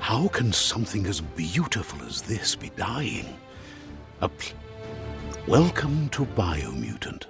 How can something as beautiful as this be dying? Welcome to Biomutant.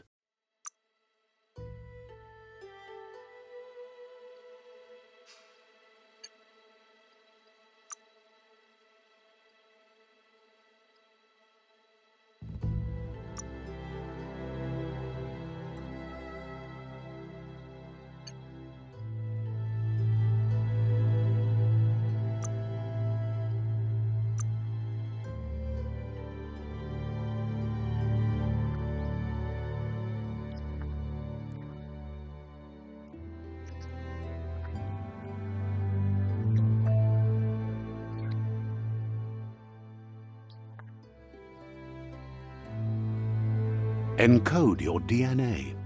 Encode your DNA.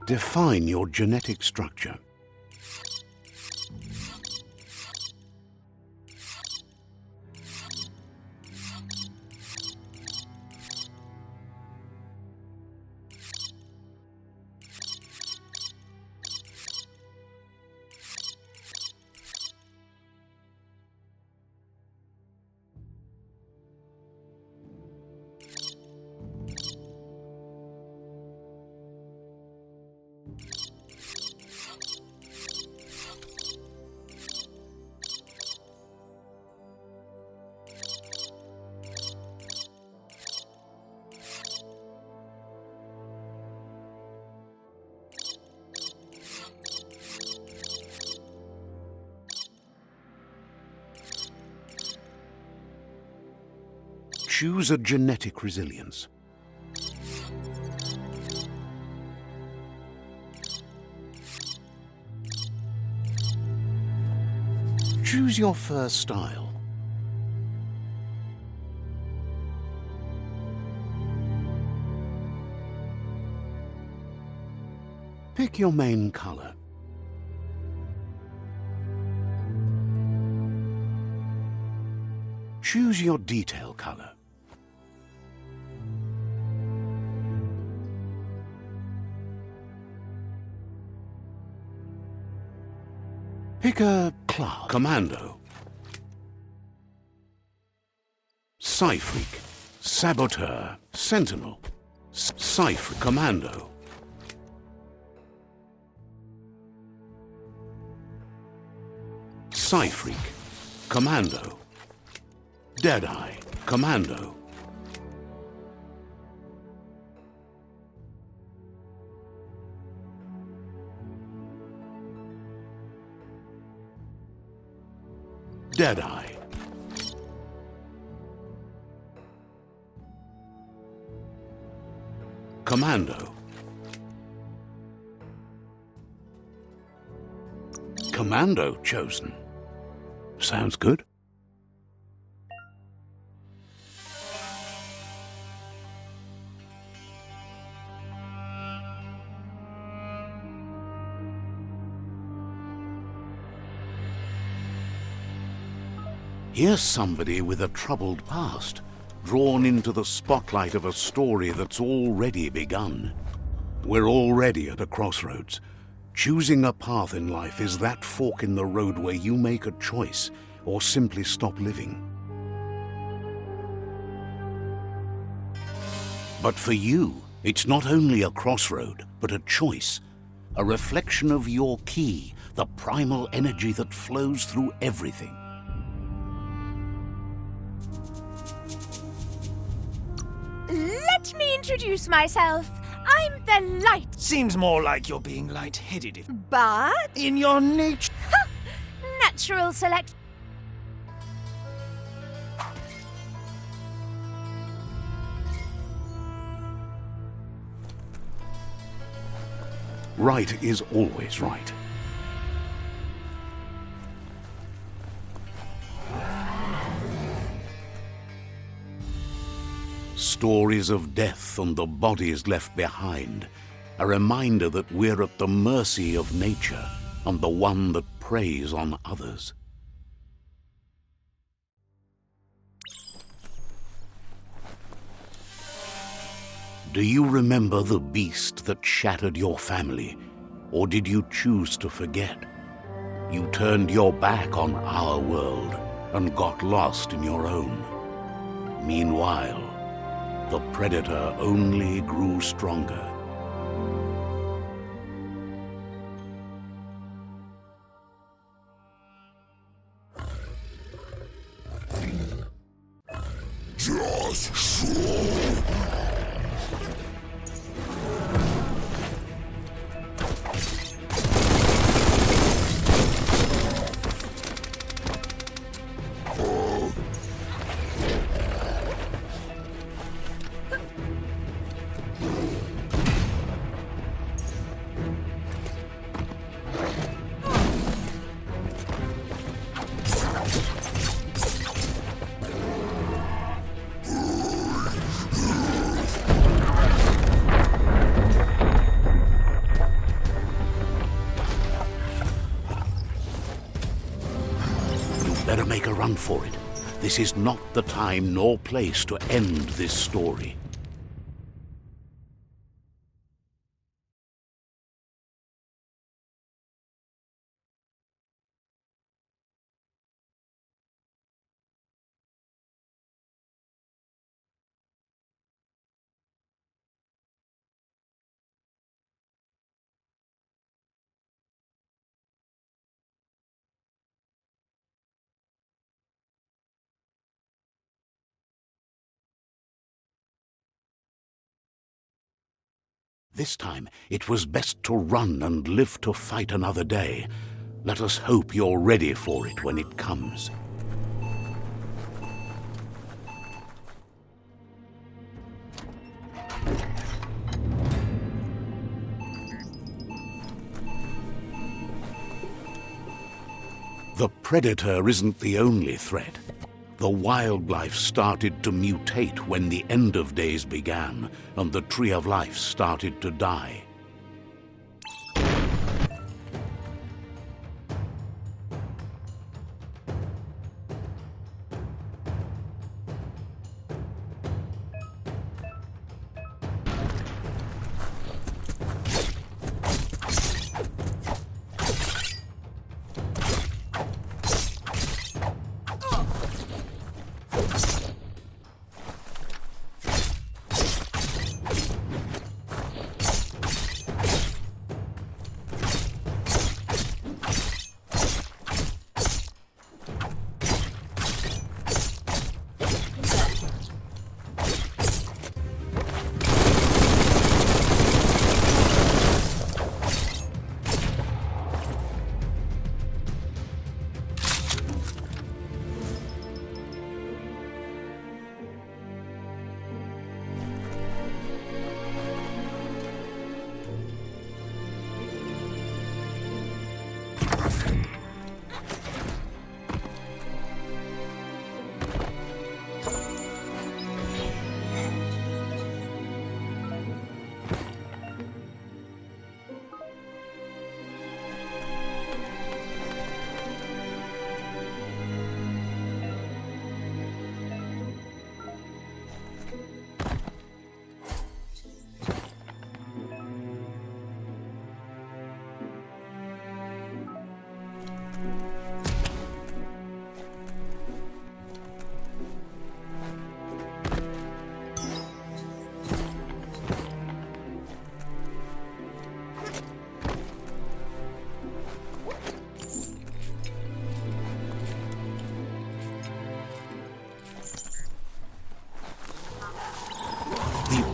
Define your genetic structure. Choose a genetic resilience. Choose your first style. Pick your main color. Choose your detail color. Pick a class. Commando, Psy-Freak, Saboteur, Sentinel, Psy-Freak, Commando, Psy-Freak, Commando, Deadeye, Commando, Deadeye, Commando, Commando chosen. Sounds good. Here's somebody with a troubled past, drawn into the spotlight of a story that's already begun. We're already at a crossroads. Choosing a path in life is that fork in the road where you make a choice or simply stop living. But for you, it's not only a crossroad, but a choice, a reflection of your ki, the primal energy that flows through everything. Let me introduce myself. I'm the light. Seems more like you're being light-headed if... But in your nature... natural select. Right is always right. Stories of death and the bodies left behind. a reminder that we're at the mercy of nature and the one that preys on others. Do you remember the beast that shattered your family, or did you choose to forget? You turned your back on our world and got lost in your own. Meanwhile, the predator only grew stronger. Just so. Better make a run for it. This is not the time nor place to end this story. This time, it was best to run and live to fight another day. Let us hope you're ready for it when it comes. The predator isn't the only threat. The wildlife started to mutate when the end of days began, and the tree of life started to die.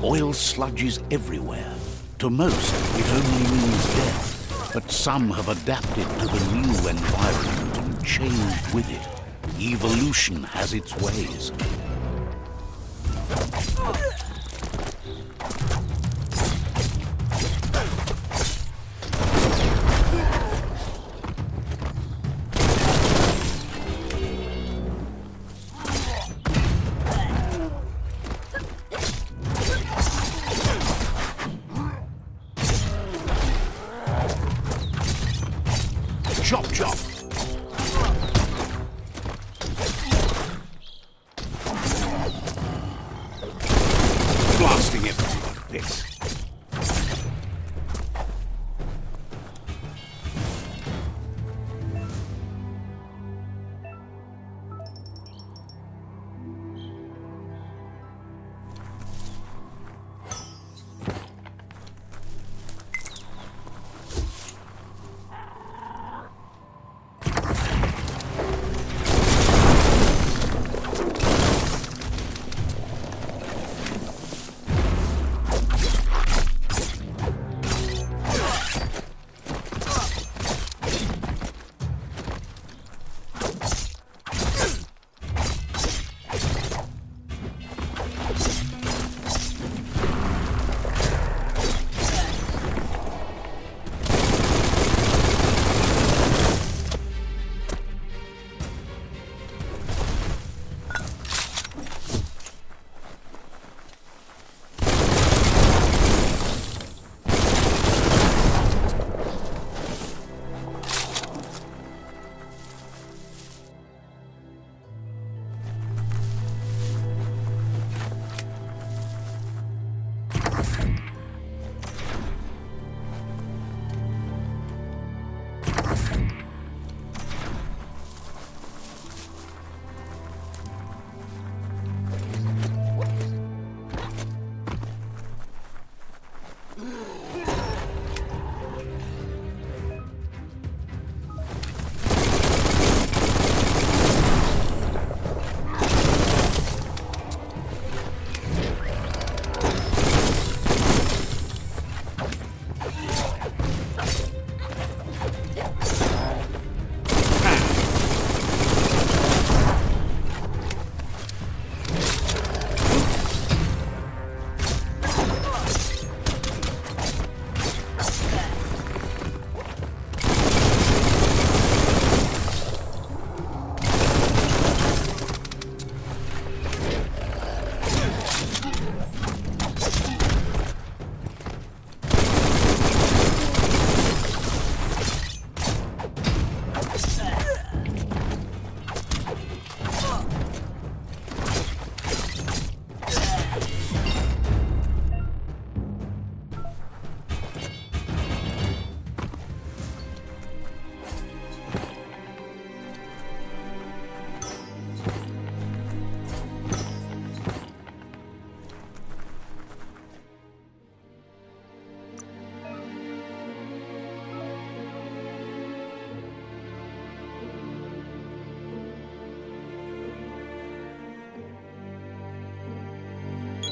Oil sludges everywhere. To most, it only means death, but some have adapted to the new environment and changed with it. Evolution has its ways. this.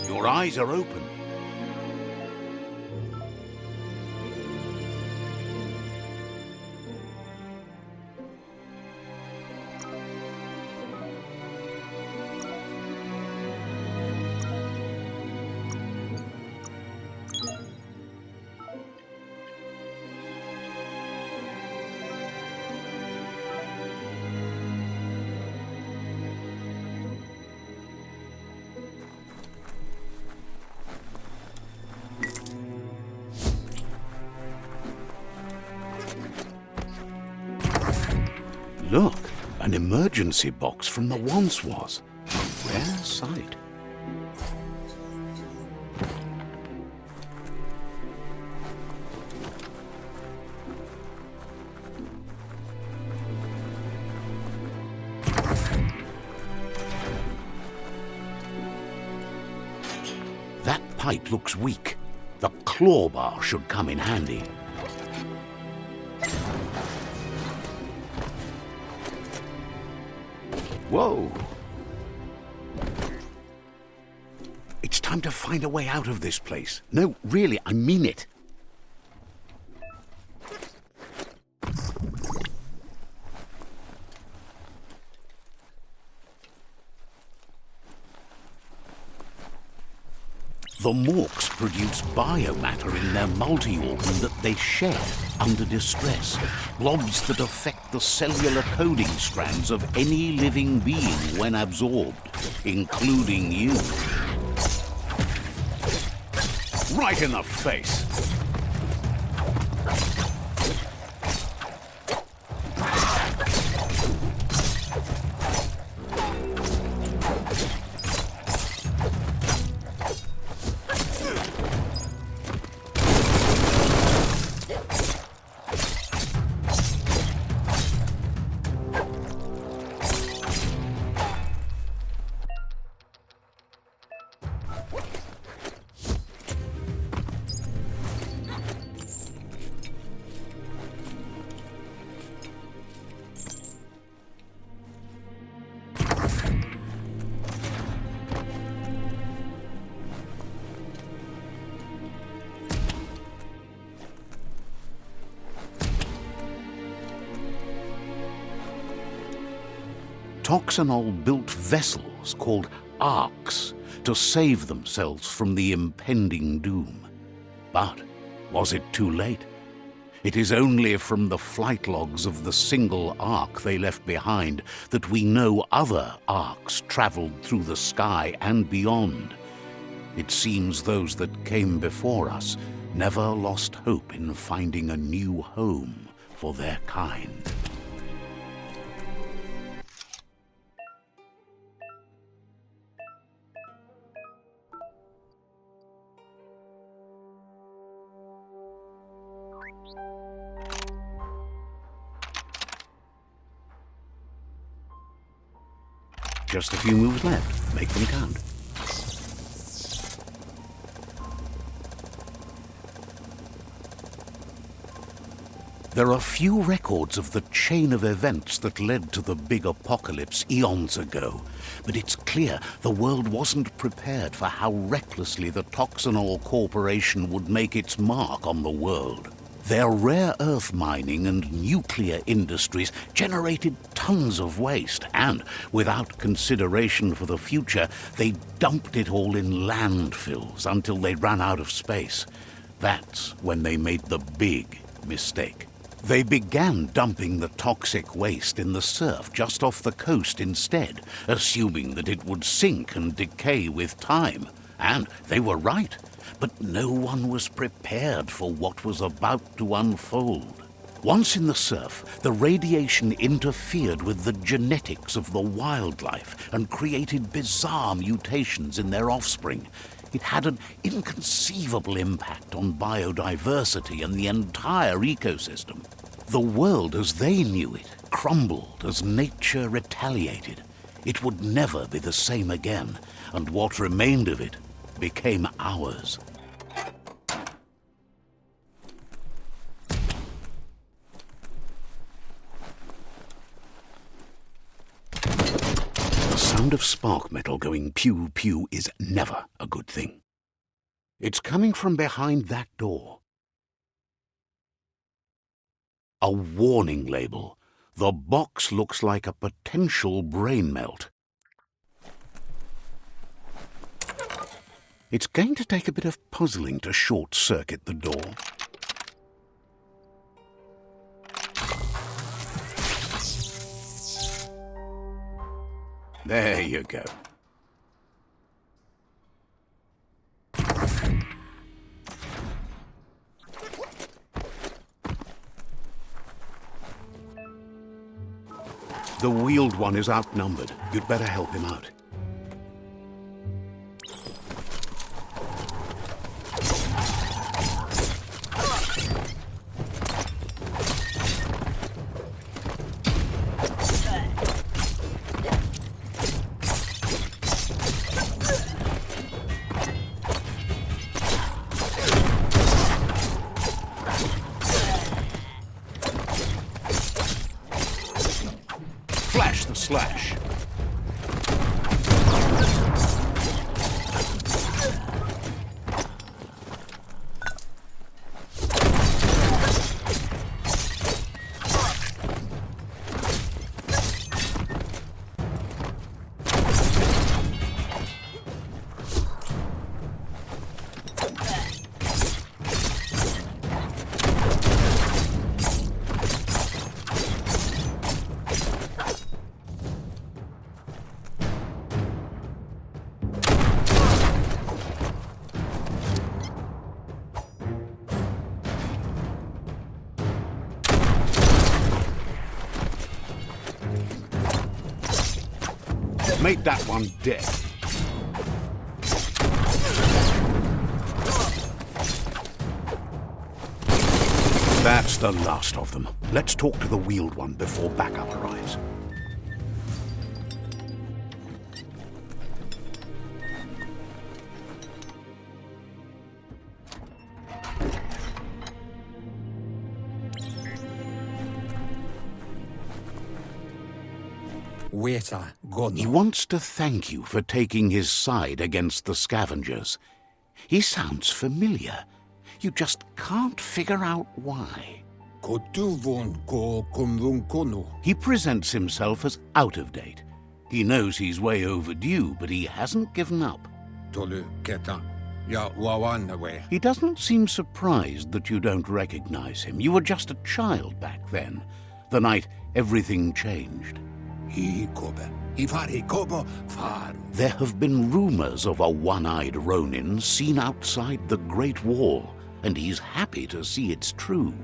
Your eyes are open. Look, an emergency box from the once was. A rare sight. That pipe looks weak. The claw bar should come in handy. Whoa! It's time to find a way out of this place. No, really, I mean it. The Morks produce biomatter in their multi-organ that they shed under distress. Blobs that affect the cellular coding strands of any living being when absorbed, including you. Right in the face! Toxanol built vessels called arks to save themselves from the impending doom. But was it too late? It is only from the flight logs of the single ark they left behind that we know other arks traveled through the sky and beyond. It seems those that came before us never lost hope in finding a new home for their kind. Just a few moves left. Make them count. There are few records of the chain of events that led to the big apocalypse eons ago, but it's clear the world wasn't prepared for how recklessly the Toxanol Corporation would make its mark on the world. Their rare earth mining and nuclear industries generated tons of waste, and without consideration for the future, they dumped it all in landfills until they ran out of space. That's when they made the big mistake. They began dumping the toxic waste in the surf just off the coast instead, assuming that it would sink and decay with time. And they were right. But no one was prepared for what was about to unfold. Once in the surf, the radiation interfered with the genetics of the wildlife and created bizarre mutations in their offspring. It had an inconceivable impact on biodiversity and the entire ecosystem. The world as they knew it crumbled as nature retaliated. It would never be the same again, and what remained of it became ours. The sound of spark metal going pew-pew is never a good thing. It's coming from behind that door. A warning label. The box looks like a potential brain melt. It's going to take a bit of puzzling to short-circuit the door. There you go. The wheeled one is outnumbered. You'd better help him out. Flash the slash. Make that one dead. That's the last of them. Let's talk to the wheeled one before backup arrives. Waiter, gone. He wants to thank you for taking his side against the scavengers. He sounds familiar. You just can't figure out why. Kotuvon ko kumvun kono. He presents himself as out of date. He knows he's way overdue, but he hasn't given up. Tolu keta. Ja wawannawe. He doesn't seem surprised that you don't recognize him. You were just a child back then, the night everything changed. Hikobe. Ifari kobo far. There have been rumors of a one-eyed Ronin seen outside the Great Wall, and he's happy to see it's true.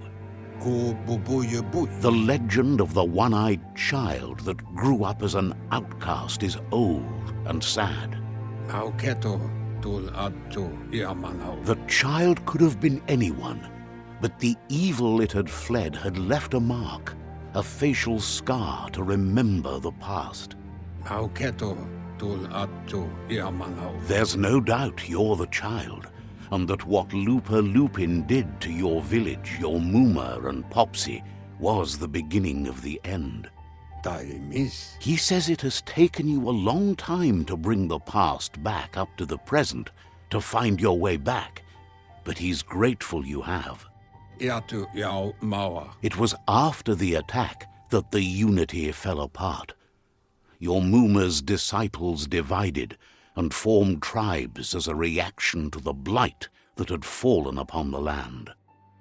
Ko bubuye buy. The legend of the one-eyed child that grew up as an outcast is old and sad. Au keto tul atu iamanau. The child could have been anyone, but the evil it had fled had left a mark, a facial scar to remember the past. Au keto tul atu iamanau. There's no doubt you're the child, and that what Lupa Lupin did to your village, your Muma and Popsy, was the beginning of the end. Miss. He says it has taken you a long time to bring the past back up to the present, to find your way back, but he's grateful you have. Iatu yao mawa. It was after the attack that the unity fell apart. Your Muma's disciples divided and formed tribes as a reaction to the blight that had fallen upon the land.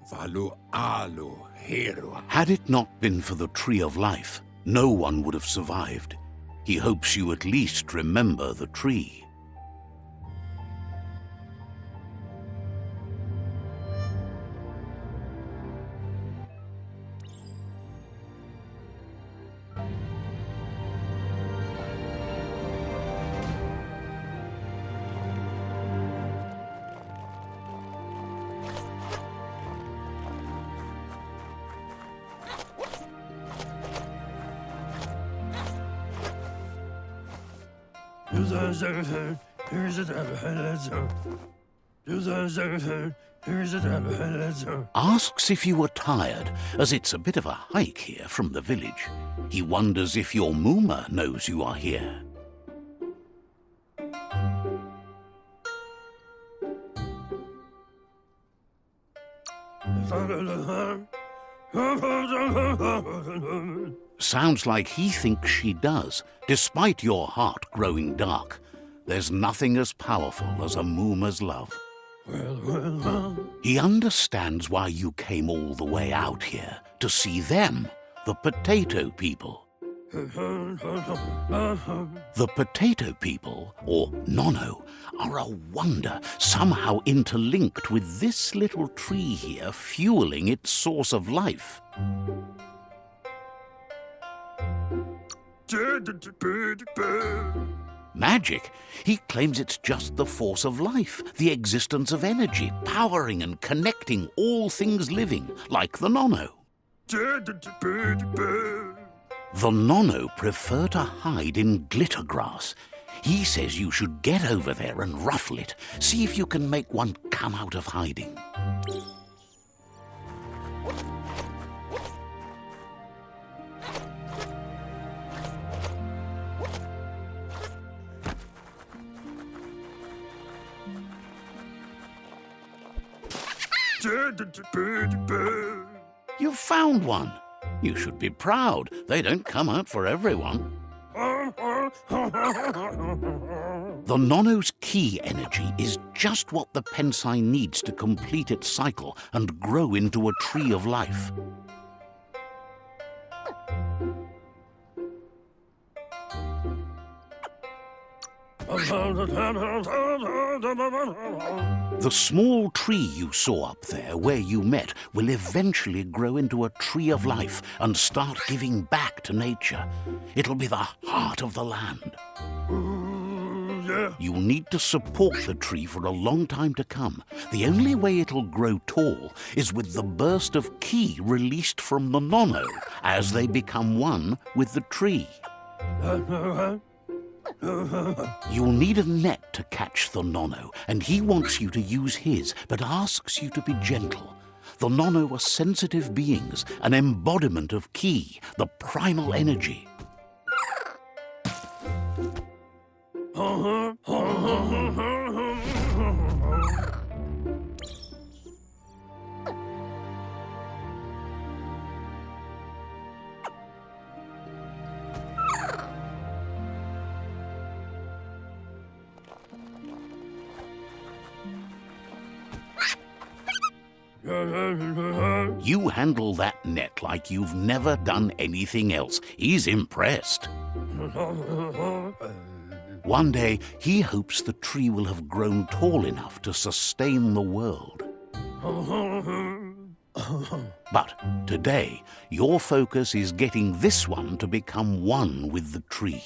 Valu alu hero. Had it not been for the Tree of Life, no one would have survived. He hopes you at least remember the tree. Asks if you were tired, as it's a bit of a hike here from the village. He wonders if your Muma knows you are here. Sounds like he thinks she does, despite your heart growing dark. There's nothing as powerful as a Muma's love. He understands why you came all the way out here, to see them, the potato people. The potato people, or Nono, are a wonder, somehow interlinked with this little tree here fueling its source of life. Magic? He claims it's just the force of life, the existence of energy, powering and connecting all things living, like the Nono. The Nono prefer to hide in glitter grass. He says you should get over there and ruffle it. See if you can make one come out of hiding. You've found one. You should be proud. They don't come out for everyone. The Nono's key energy is just what the Pensai needs to complete its cycle and grow into a tree of life. The small tree you saw up there where you met will eventually grow into a tree of life and start giving back to nature. It'll be the heart of the land. You'll need to support the tree for a long time to come. The only way it'll grow tall is with the burst of ki released from the Nono as they become one with the tree. You'll need a net to catch the Nono, and he wants you to use his, but asks you to be gentle. The Nono are sensitive beings, an embodiment of ki, the primal energy. You handle that net like you've never done anything else. He's impressed. One day, he hopes the tree will have grown tall enough to sustain the world. But today, your focus is getting this one to become one with the tree.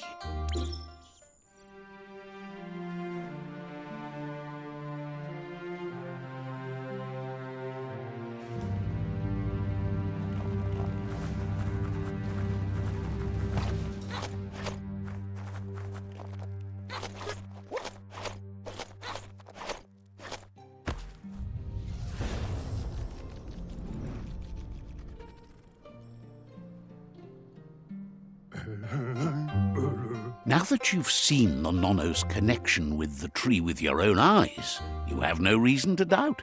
Now that you've seen the Nonno's connection with the tree with your own eyes, you have no reason to doubt.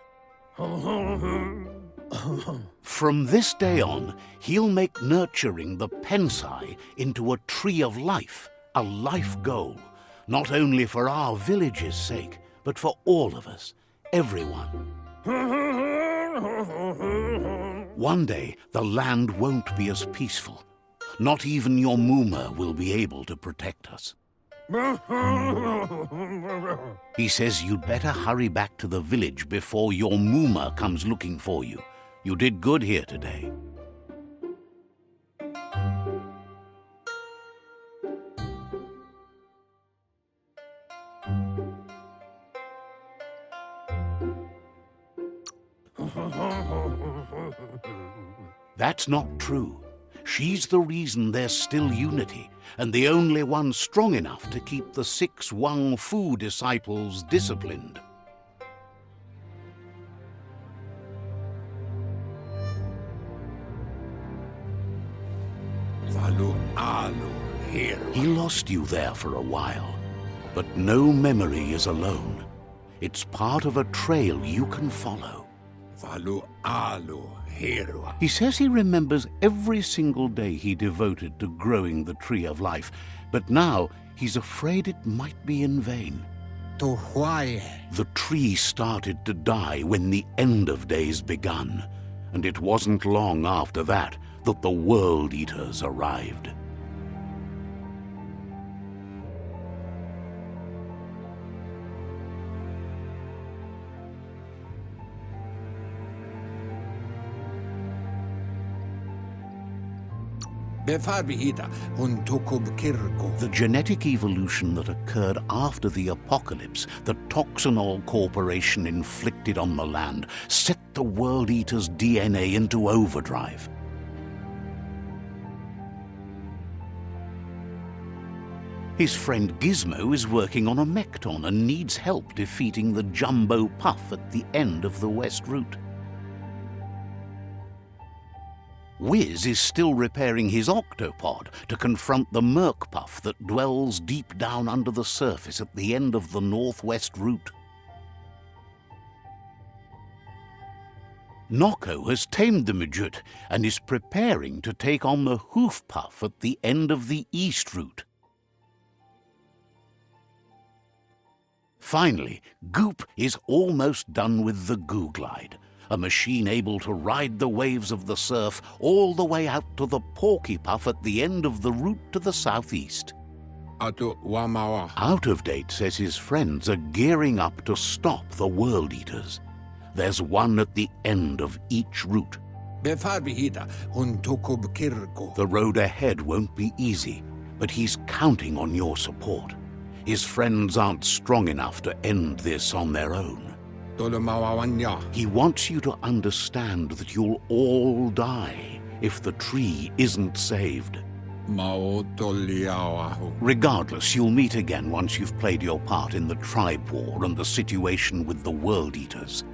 From this day on, he'll make nurturing the Pensai into a tree of life, a life goal, not only for our village's sake, but for all of us, everyone. One day, the land won't be as peaceful. Not even your Muma will be able to protect us. He says you'd better hurry back to the village before your Muma comes looking for you. You did good here today. That's not true. She's the reason there's still unity, and the only one strong enough to keep the 6 Wang Fu disciples disciplined. He lost you there for a while, but no memory is alone. It's part of a trail you can follow. He says he remembers every single day he devoted to growing the tree of life, but now he's afraid it might be in vain. The tree started to die when the end of days begun, and it wasn't long after that that the World Eaters arrived. The genetic evolution that occurred after the apocalypse that Toxanol Corporation inflicted on the land set the World Eater's DNA into overdrive. His friend Gizmo is working on a Mekton and needs help defeating the Jumbo Puff at the end of the West Route. Wiz is still repairing his octopod to confront the Merc Puff that dwells deep down under the surface at the end of the Northwest Route. Nocco has tamed the Midget and is preparing to take on the Hoof Puff at the end of the East Route. Finally, Goop is almost done with the Goo Glide, a machine able to ride the waves of the surf all the way out to the Porky Puff at the end of the route to the southeast. Out of Date says his friends are gearing up to stop the World Eaters. There's one at the end of each route. The road ahead won't be easy, but he's counting on your support. His friends aren't strong enough to end this on their own. He wants you to understand that you'll all die if the tree isn't saved. Regardless, you'll meet again once you've played your part in the tribe war and the situation with the World Eaters.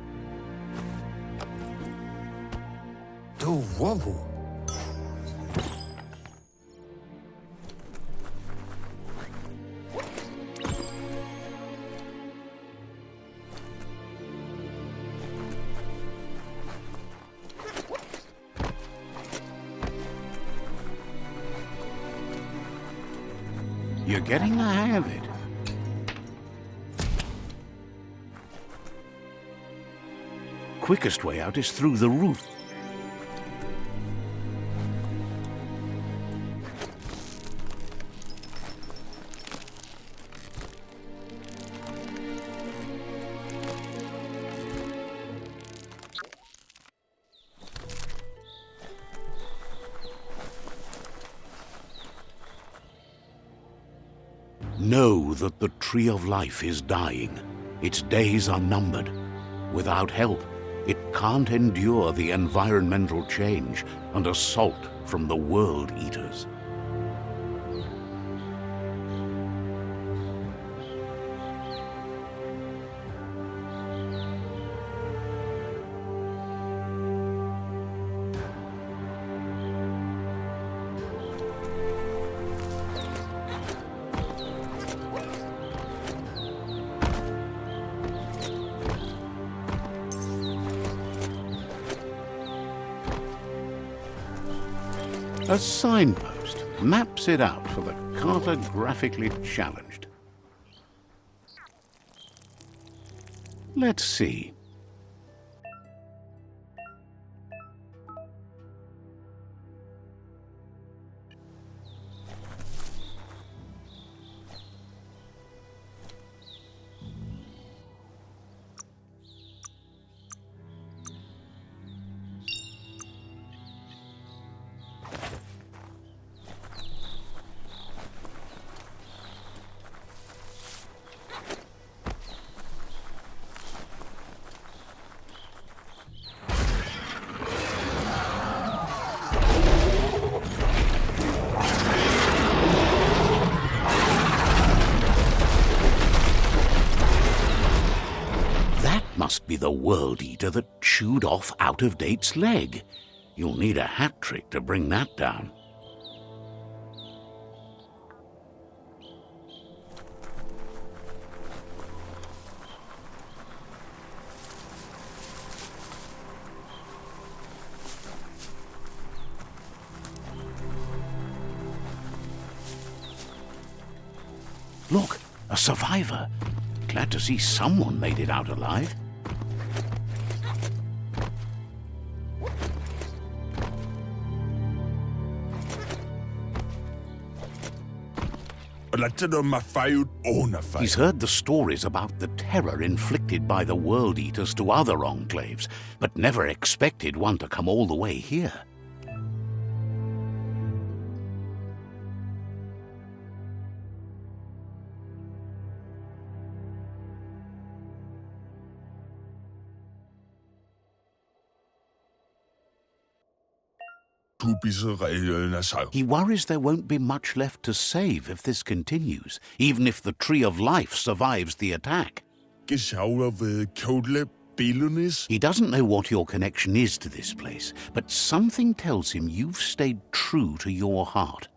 You're getting the hang of it. quickest way out is through the roof. Know that the Tree of Life is dying. Its days are numbered. Without help, it can't endure the environmental change and assault from the World Eaters. A signpost maps it out for the cartographically challenged. Let's see. Must be the World Eater that chewed off Out-of-Date's leg. You'll need a hat trick to bring that down. Look, a survivor. Glad to see someone made it out alive. He's heard the stories about the terror inflicted by the World Eaters to other enclaves, but never expected one to come all the way here. He worries there won't be much left to save if this continues, even if the Tree of Life survives the attack. He doesn't know what your connection is to this place, but something tells him you've stayed true to your heart.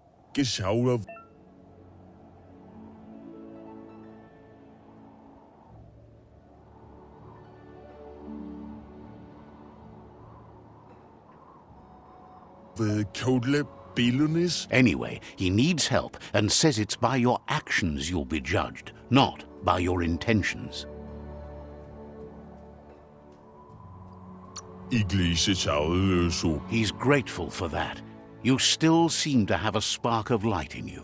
Anyway, he needs help and says it's by your actions you'll be judged, not by your intentions. He's grateful for that. You still seem to have a spark of light in you.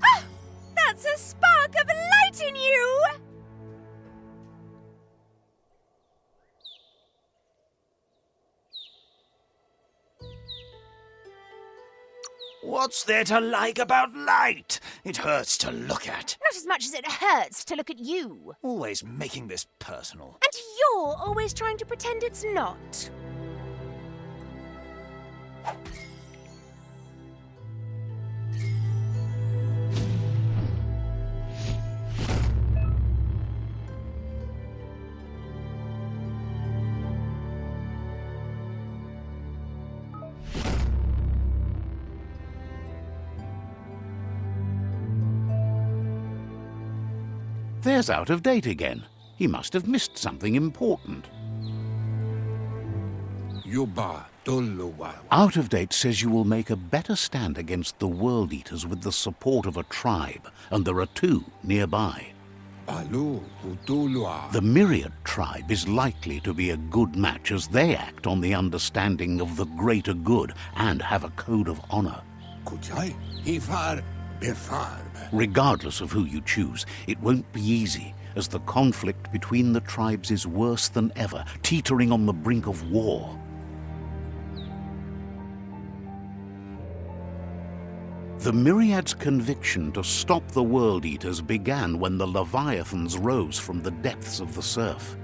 Ah! That's a spark of light in you! What's there to like about light? It hurts to look at. Not as much as it hurts to look at you. Always making this personal. And you're always trying to pretend it's not. There's Out-of-Date again. He must have missed something important. Yuba Tulluwawa. Out of Date says you will make a better stand against the World Eaters with the support of a tribe, and there are two nearby. Balu utulua. The Myriad tribe is likely to be a good match as they act on the understanding of the greater good and have a code of honor. Kujai. Ifar befarb. Regardless of who you choose, it won't be easy, as the conflict between the tribes is worse than ever, teetering on the brink of war. The Myriad's conviction to stop the World Eaters began when the Leviathans rose from the depths of the surf.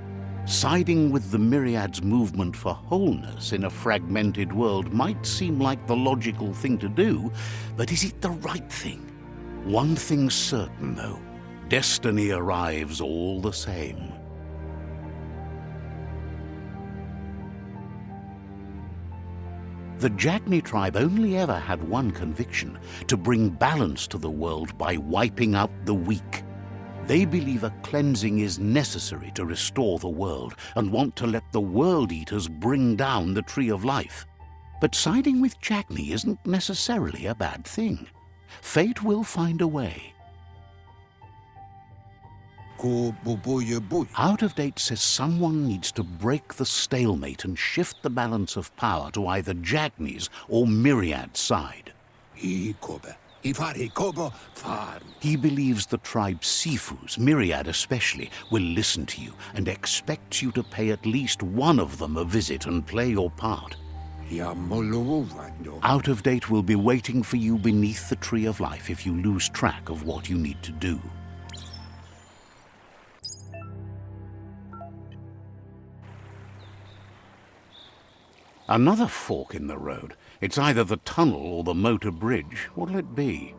Siding with the Myriad's movement for wholeness in a fragmented world might seem like the logical thing to do, but is it the right thing? One thing's certain, though. Destiny arrives all the same. The Jagni tribe only ever had one conviction: to bring balance to the world by wiping out the weak. They believe a cleansing is necessary to restore the world and want to let the World Eaters bring down the Tree of Life. But siding with Jagni isn't necessarily a bad thing. Fate will find a way. Out of Date says someone needs to break the stalemate and shift the balance of power to either Jagni's or Myriad's side. He believes the tribe Sifus, Myriad especially, will listen to you and expects you to pay at least one of them a visit and play your part. Out of Date will be waiting for you beneath the Tree of Life if you lose track of what you need to do. Another fork in the road. It's either the tunnel or the motor bridge. What'll it be?